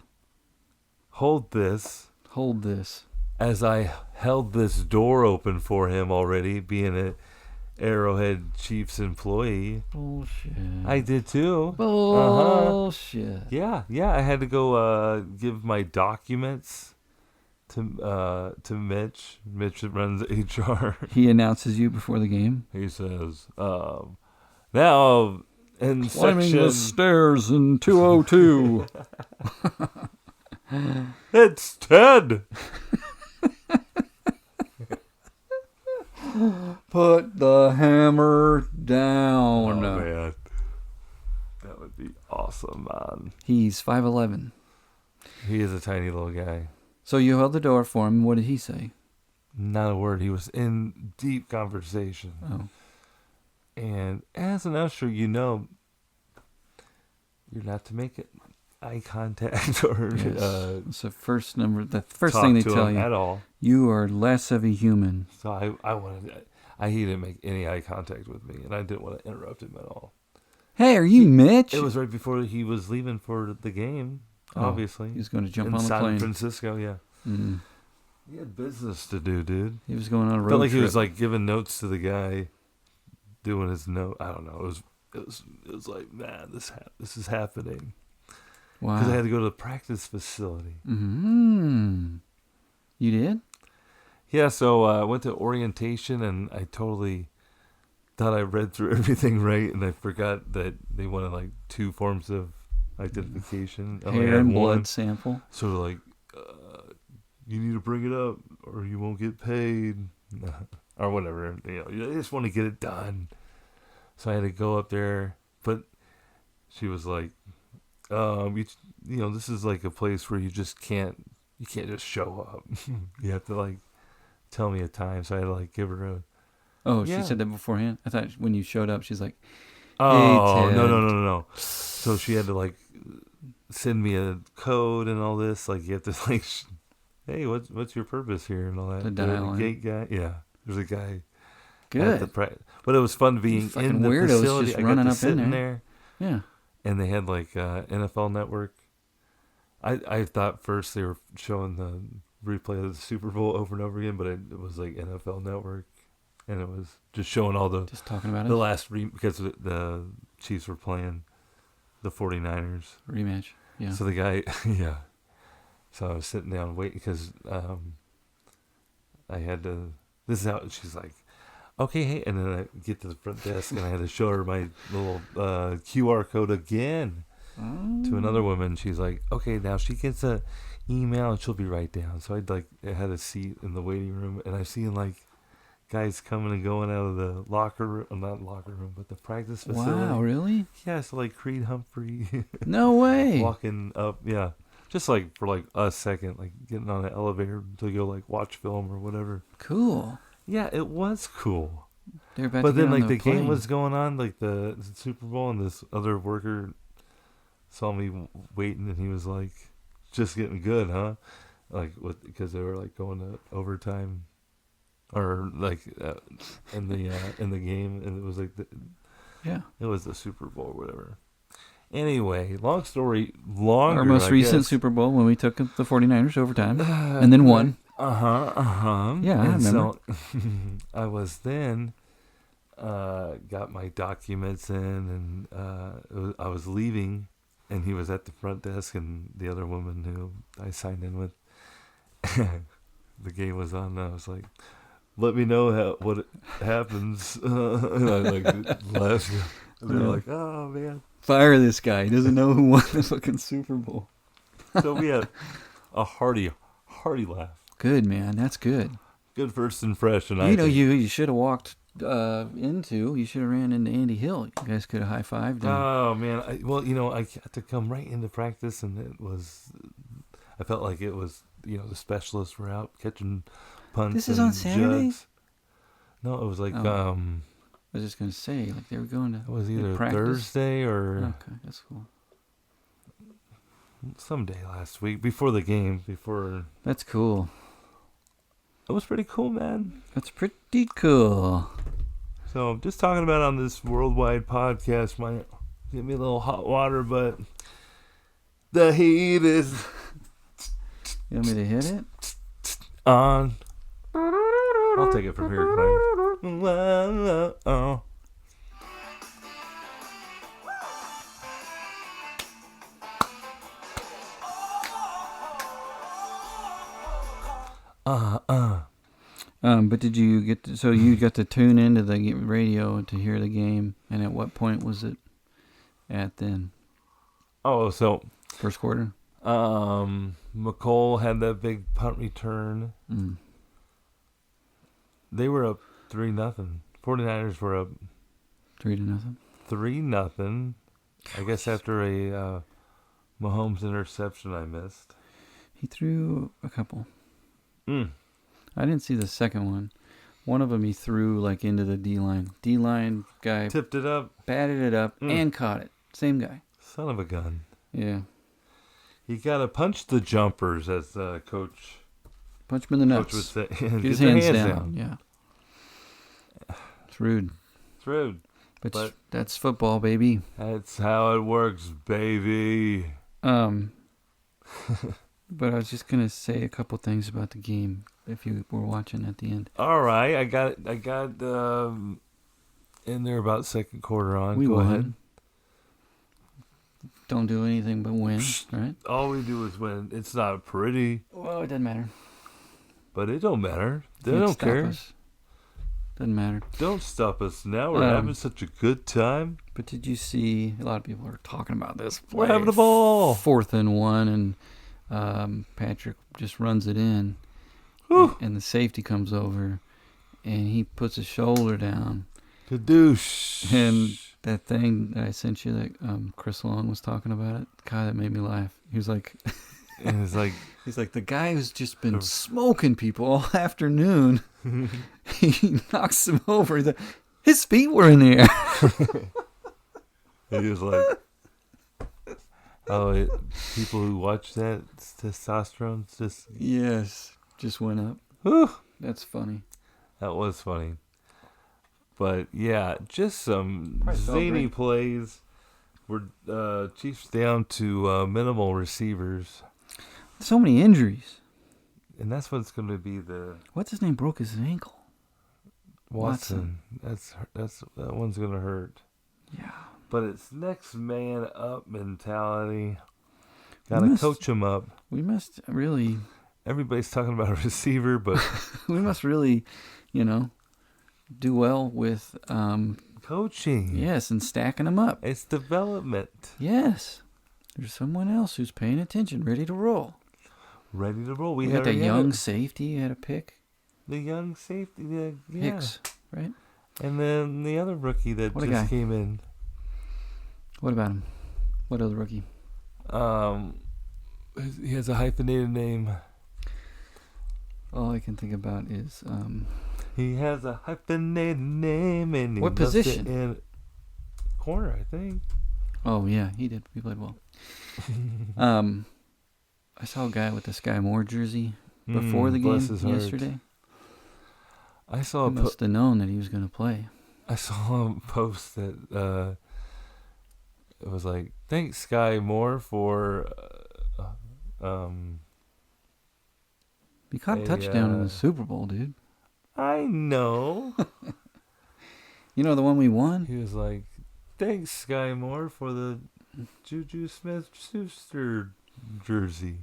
Hold this. Hold this. As I held this door open for him already, being an Arrowhead Chiefs employee. Bullshit. I did too. Bullshit. Yeah. I had to go give my documents to Mitch. Mitch runs HR. He announces you before the game. He says, now in Climbing section... the stairs in 202. It's Ted. Put the hammer down. Oh, man. That would be awesome, man. He's 5'11". He is a tiny little guy. So you held the door for him. What did he say? Not a word. He was in deep conversation. Oh. And as an usher, you know, you're not to make eye contact or Yes. It's the first thing they tell you at all. You are less of a human. So he didn't make any eye contact with me, and I didn't want to interrupt him at all. Hey, are you Mitch? It was right before he was leaving for the game. Obviously, he was going to jump on the San plane. Francisco. Yeah, he had business to do, dude. He was going on a road Felt like trip. he was like giving notes to the guy, doing his note. I don't know. It was like, man, this is happening. Wow. Because I had to go to the practice facility. Mm-hmm. You did? Yeah. So I went to orientation, and I totally thought I read through everything right, and I forgot that they wanted like 2 forms of identification. Hair and blood sample. So like, you need to bring it up, or you won't get paid, or whatever. You know, you just want to get it done. So I had to go up there, but she was like, you know, this is like a place where you can't just show up. You have to like tell me a time. So I had to like give her a. Oh, Yeah. She said that beforehand? I thought when you showed up, she's like, Oh, hey, Ted. no. So she had to like send me a code and all this. Like you have to like, hey, what's your purpose here and all that. The dial in. gate guy, yeah. There's a guy. Good. But it was fun being in the weirdos facility. just I got running to up sit in in there. there. Yeah. And they had like NFL Network. I thought first they were showing the replay of the Super Bowl over and over again, but it was like NFL Network, and it was just showing all the Just talking about the it. last because the Chiefs were playing the 49ers Rematch. Yeah. So the guy, yeah. So I was sitting down waiting because I had to. This is how she's like. Okay, hey, and then I get to the front desk and I had to show her my little QR code again to another woman. She's like, okay, now she gets a email and she'll be right down. So I had a seat in the waiting room, and I've seen like guys coming and going out of the locker room, not locker room, but the practice facility. Wow, really? Yeah, so like Creed Humphrey. No way. Walking up, yeah, just like for like a second, like getting on an elevator to go like watch film or whatever. Cool. Yeah, it was cool. They're about But to then, get on like, the plane. game was going on, like the Super Bowl, and this other worker saw me waiting, and he was like, "Just getting good, huh?" Like, because they were like going to overtime, or like in the game, and it was like it was the Super Bowl or whatever. Anyway, long story longer. Our most recent Super Bowl when we took the 49ers overtime and then won. Yeah, I remember. So I was then got my documents in, and I was leaving, and he was at the front desk, and the other woman who I signed in with, the game was on, and I was like, "Let me know what happens." And I like left. And they're like, "Oh man." Fire this guy. He doesn't know who won the fucking Super Bowl. So we had a hearty laugh. Good, man. That's good. Good first impression. You should have walked you should have ran into Andy Hill. You guys could have high-fived him. Oh, man. I had to come right into practice, and I felt like it was, the specialists were out catching punts. This is on Saturday? Jugs. No, it was like, I was just going to say, like they were going to it was either practice? Thursday or Okay, that's cool. some day last week before the game. That's cool. It was pretty cool, man. That's pretty cool. So just talking about on this worldwide podcast might get me a little hot water, but The heat is You want me to hit it? on. I'll take it from here, Glenn. Oh. But did you get to, so you got to tune into the radio to hear the game, and at what point was it at then? Oh, so First quarter? McCole had that big punt return. Mm. They were up 3-0. 49ers were up 3-0. 3-0. I guess after a Mahomes interception I missed. He threw a couple. Mm. I didn't see the second one. One of them he threw like into the D-line. D-line guy Tipped it up. batted it up and caught it. Same guy. Son of a gun. Yeah. You gotta punch the jumpers, as coach. Punch him in the Coach nuts. would say. Get his hands down. Yeah. It's rude. It's rude. But that's football, baby. That's how it works, baby. But I was just gonna say a couple things about the game if you were watching at the end. All right, I got in there about second quarter on. We Go won. ahead. Don't do anything but win, right? All we do is win. It's not pretty, Well, it doesn't matter. but it don't matter. They Can't don't stop care. us. Doesn't matter. Don't stop us now. We're having such a good time. But did you see? A lot of people are talking about this play. We're having a ball. 4th and 1, and Patrick just runs it in, and the safety comes over, and he puts his shoulder down. Kadoosh. And that thing that I sent you that Chris Long was talking about it, God, that made me laugh. He was like, And it's like, he's like, the guy who's just been smoking people all afternoon, he knocks him over. His feet were in the air. he was like, people who watch that, testosterone just. Yes, just went up. Whew. That's funny. That was funny. But yeah, just some Probably felt zany great. plays. We're Chiefs down to minimal receivers, So many injuries. and that's what's going to be the What's his name? Broke his ankle. Watson. That one's going to hurt. Yeah. But it's next man up mentality. Got to coach him up. We must really. Everybody's talking about a receiver, but We must really, do well with coaching. yes, and stacking them up. It's development. Yes. There's someone else who's paying attention, ready to roll. Ready to roll. We got that young safety had a pick. The young safety. Yeah. Hicks, right? And then the other rookie that What a just guy. came in. What about him? What other rookie? He has a hyphenated name. All I can think about is He has a hyphenated name, and he What does it position? in corner, I think. oh yeah, he did. He played well. I saw a guy with the Sky Moore jersey before the game bless his heart. yesterday. I saw He must have known that he was going to play. I saw a post that it was like, "Thanks Sky Moore for He caught a touchdown in the Super Bowl, dude. I know." You know the one we won? He was like, "Thanks Sky Moore for the Juju Smith-Schuster jersey."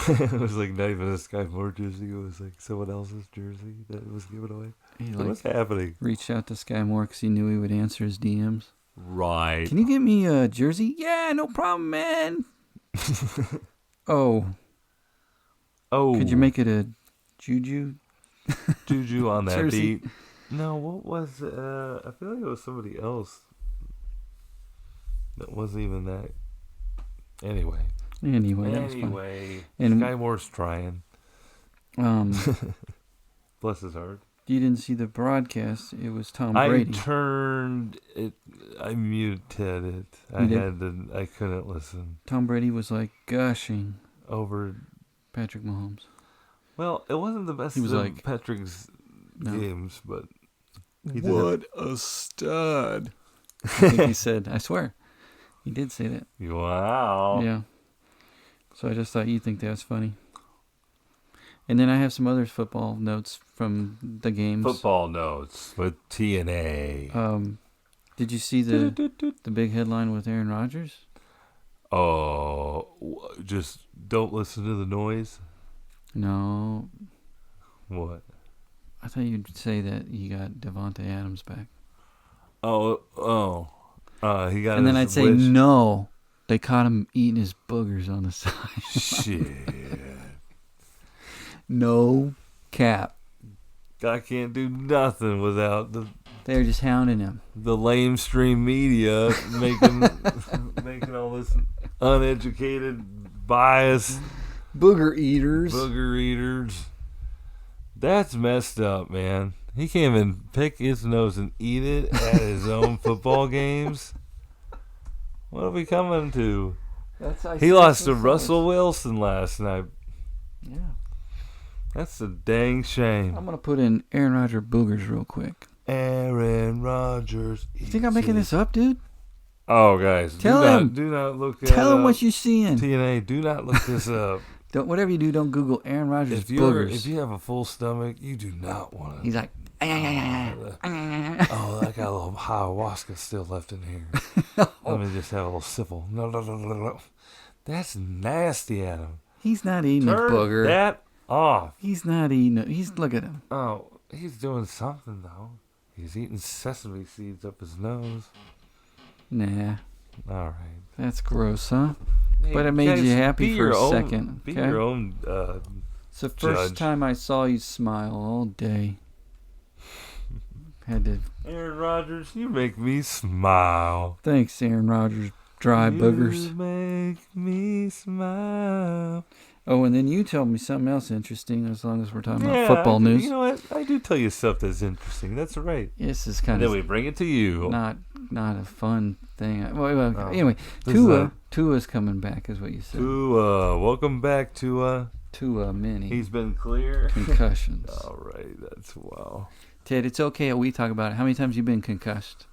It was like not even a Sky Moore jersey. It was like someone else's jersey that was given away. He What's happening? reached out to Sky Moore because he knew he would answer his DMs. Right. Can you get me a jersey? Yeah, no problem, man. Oh, Oh. could you make it a Juju? Juju on that Jersey? beat? No, what was I feel like it was somebody else. That wasn't even that. Anyway. Anyway, that was fun. Anyway. And- Sky Moore's trying. Bless his heart. You didn't see the broadcast. It was Tom Brady. I turned it. I muted it. I couldn't listen. Tom Brady was like gushing Over. Patrick Mahomes. Well, it wasn't the best He was of like- Patrick's No. games, but What a stud. I think he said, I swear. He did say that. wow. Yeah. So I just thought you'd think that was funny. And then I have some other football notes from the games. Football notes with TNA. Did you see the big headline with Aaron Rodgers? Oh, just don't listen to the noise. No. What? I thought you'd say that he got Devontae Adams back. He got. And then I'd say no. They caught him eating his boogers on the side. Shit. No cap. I can't do nothing without They're just hounding him. the lamestream media making all this uneducated, biased Booger eaters. booger eaters. That's messed up, man. He can't even pick his nose and eat it at his own football games. What are we coming to? He lost to Russell Wilson last night. Yeah. That's a dang shame. I'm going to put in Aaron Rodgers boogers real quick. Aaron Rodgers. You think I'm making this up, dude? Oh, guys. Tell him. Do not look Tell him what you're seeing. TNA, do not look this up. Whatever you do, don't Google Aaron Rodgers If boogers. you have a full stomach, you do not want to. He's like, Oh, I got a little ayahuasca still left in here. Let me just have a little sipple. No. That's nasty, Adam. he's not eating a Turn booger. that off. He's not eating it. Look at him. Oh, he's doing something, though. He's eating sesame seeds up his nose. Nah, All right. that's gross, huh? Hey, But it made guys, you happy be for your a own- second. Be Okay? your own It's the first judge. time I saw you smile all day. Had to. Aaron Rodgers, you make me smile. Thanks, Aaron Rodgers. Dry boogers. You make me smile. Oh, and then you told me something else interesting. As long as we're talking Yeah, about football news. You know what? I do tell you stuff that's interesting. That's right. This is And kind then of we bring it to you. not a fun thing. Well, Oh. anyway, This is Tua's coming back, is what you said. Welcome back to Tua mini He's been clear. concussions. All right, that's wow. Ted, it's okay that we talk about it. How many times you been concussed?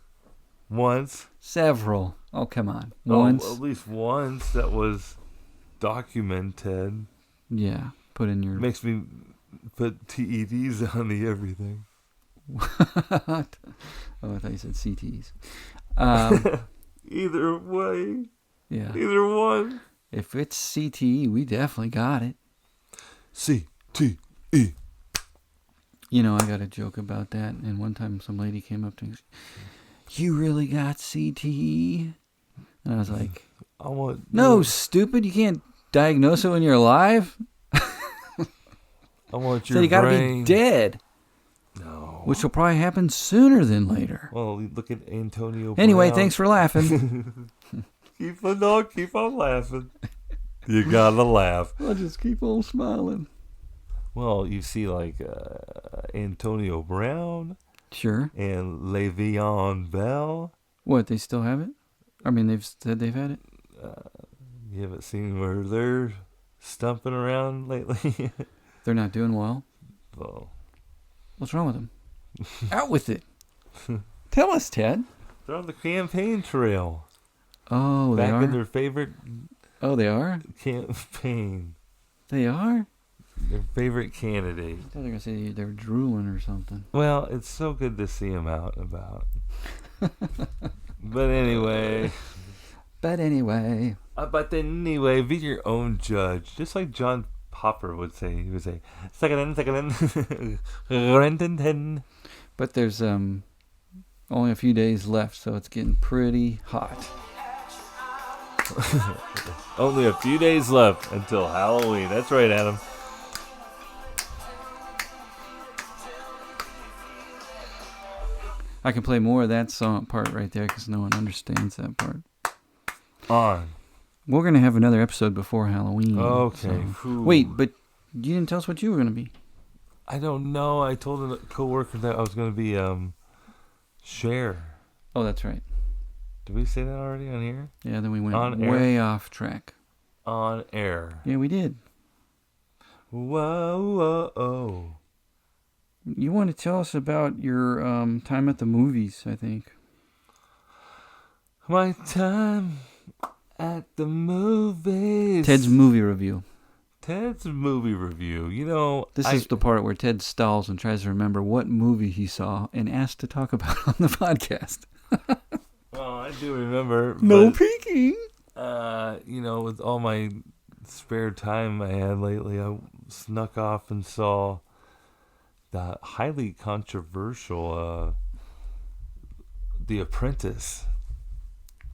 Once. Several. Oh, come on. Once. Oh, at least once that was documented. Yeah. Put in your. Makes me put TEDs on the everything. What? Oh, I thought you said CTs. Either way. Yeah. Either one. If it's CTE, we definitely got it. CTE. You know, I got a joke about that. And one time some lady came up to me and said, "You really got CTE?" And I was like, I want "No, stupid. You can't diagnose it when you're alive." I want So your you got to brain. be dead, No. which will probably happen sooner than later. Well, look at Antonio Anyway, Brown. thanks for laughing. Keep on laughing. You gotta laugh. I'll just keep on smiling. Well, you see, like Antonio Brown Sure. and Le'Veon Bell. What, they still have it? I mean, they've said they've had it? You haven't seen where they're stumping around lately. They're not doing well? Well, What's wrong with them? Out with it. Tell us, Ted. they're on the campaign trail. Oh, they Back are? in their favorite Oh, they are? campaign. They are? Their favorite candidate. I thought they were going to say they're drooling or something. Well, it's so good to see him out and about. But anyway. But anyway. Be your own judge. Just like John Popper would say. He would say, second in. But there's only a few days left, so it's getting pretty hot. Only a few days left until Halloween. That's right, Adam. I can play more of that song part right there because no one understands that part. On. We're going to have another episode before Halloween. Okay. so- Wait, but you didn't tell us what you were going to be. I don't know. I told a coworker that I was going to be Cher. Oh, that's right. Did we say that already on here? Yeah, then we went On air? way off track. On air. Yeah, we did. Whoa. You want to tell us about your time at the movies, I think. My time At the movies. Ted's movie review. Ted's movie review. You know, This is the part where Ted stalls and tries to remember what movie he saw and asked to talk about on the podcast. Well, I do remember. No but, peeking. you know, with all my spare time I had lately, I snuck off and saw the highly controversial The Apprentice.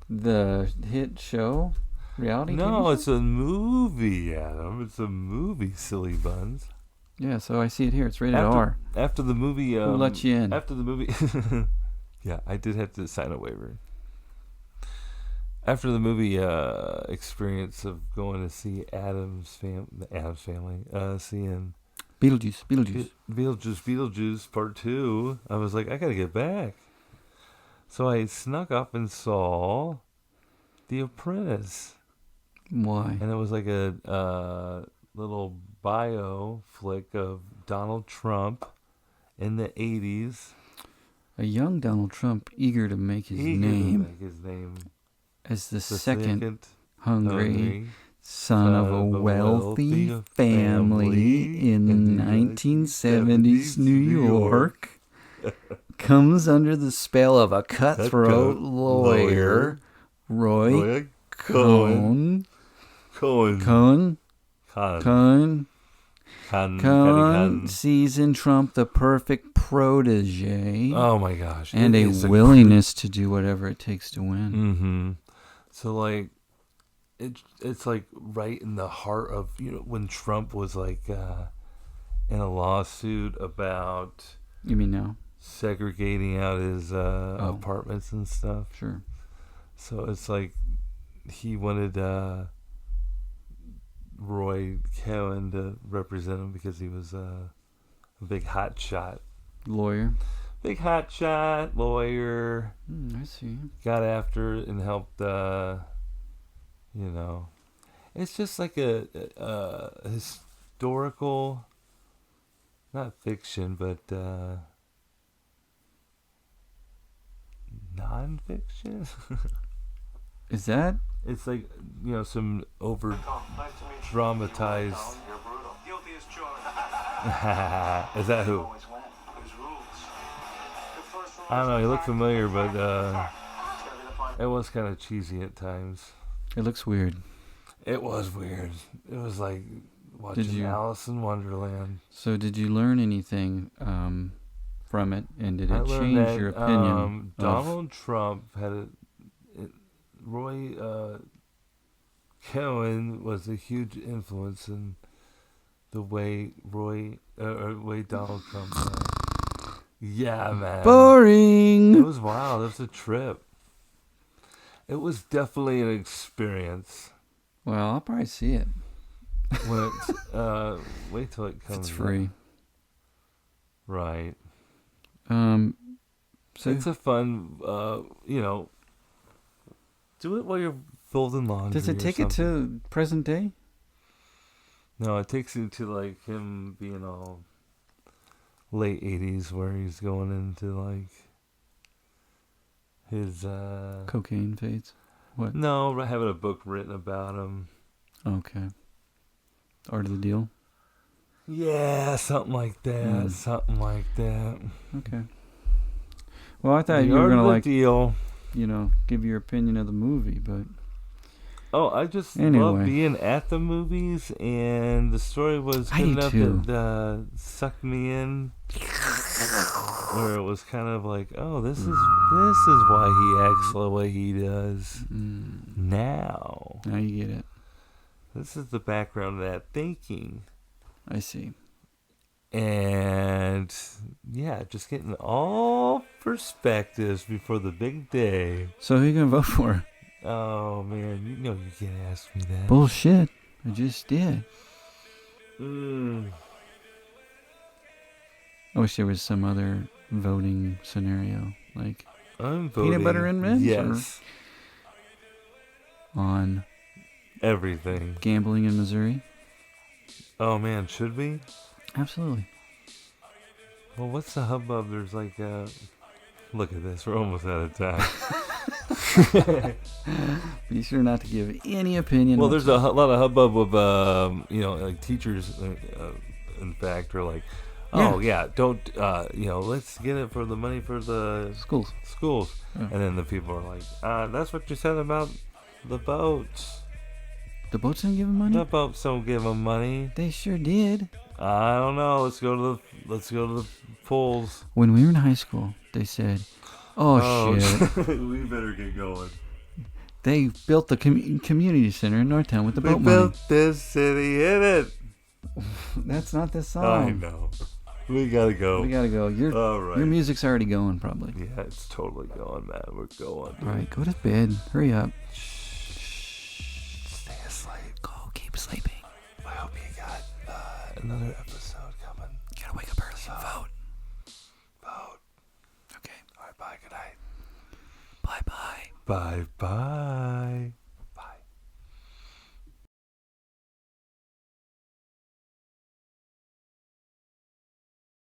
The hit show? Reality TV No, show? it's a movie, Adam. It's a movie, silly buns. Yeah, so I see it here. It's rated R. After the movie... Who let you in? After the movie... yeah, I did have to sign a waiver. After the movie experience of going to see the Addams Family, seeing... Beetlejuice Part 2, I was like, I gotta get back. So I snuck up and saw The Apprentice. Why? And it was like a little bio flick of Donald Trump in the 80s. A young Donald Trump eager to make his name as the second hungry son of a wealthy family in 1970s New York comes under the spell of a cutthroat lawyer, Roy Cohn sees in Trump the perfect protege. Oh my gosh. And a willingness to do whatever it takes to win. Mm-hmm. So like it's like right in the heart of, you know, when Trump was like in a lawsuit about, you mean now, segregating out his apartments and stuff. Sure. So it's like he wanted Roy Cohen to represent him because he was a big hot shot lawyer. Big hot shot lawyer. I see. Got after it and helped. You know, it's just like a historical, not fiction, but non-fiction. Is that? It's like, you know, some over dramatized. Is that who? I don't know. You look familiar, but it was kind of cheesy at times. It looks weird. It was weird. It was like watching Alice in Wonderland. So did you learn anything from it, and did it change that, your opinion? Donald Trump had Roy Cohen was a huge influence in the way Donald Trump. Yeah, man. Boring. It was wild. It was a trip. It was definitely an experience. Well, I'll probably see it. When it's, wait till it comes. It's free. Up. Right. So it's a fun, you know, do it while you're folding laundry. Does it take it to present day? No, it takes you to like him being all late 80s where he's going into like his cocaine fades. What? No, having a book written about him. Okay. Art of the Deal? Yeah, something like that. Something like that. Okay. Well, I thought you were going to like, deal. You know, give your opinion of the movie, but... Oh, I just love being at the movies, and the story was good enough that sucked me in. Where it was kind of like, oh, this is why he acts the way he does now. Now you get it. This is the background of that thinking. I see. And yeah, just getting all perspectives before the big day. So who are you gonna vote for? Oh man, you know you can't ask me that. Bullshit. I just did. I wish there was some other voting scenario, like I'm voting peanut butter and mints. Yes. On everything. Gambling in Missouri. Oh man, should we? Absolutely. Well, what's the hubbub? There's like look at this. We're almost out of time. Be sure not to give any opinion. Well, there's a lot of hubbub of like teachers. In fact, are like, oh yeah, don't let's get it for the money for the schools. And then the people are like, that's what you said about the boats. The boats didn't give them money? The boats don't give them money. They sure did. I don't know. Let's go to the pools. When we were in high school, they said, "Oh shit, we better get going." They built the community center in Northtown with the boat We money. built this city in it. That's not the song. I know. We gotta go. All right. Your music's already going, probably. Yeah, it's totally going, man. We're going. All right, go to bed. Hurry up. Stay asleep. Go, keep sleeping. I hope you got another episode coming. You gotta wake up early and vote. Okay. All right. Bye. Good night. Bye-bye. Bye.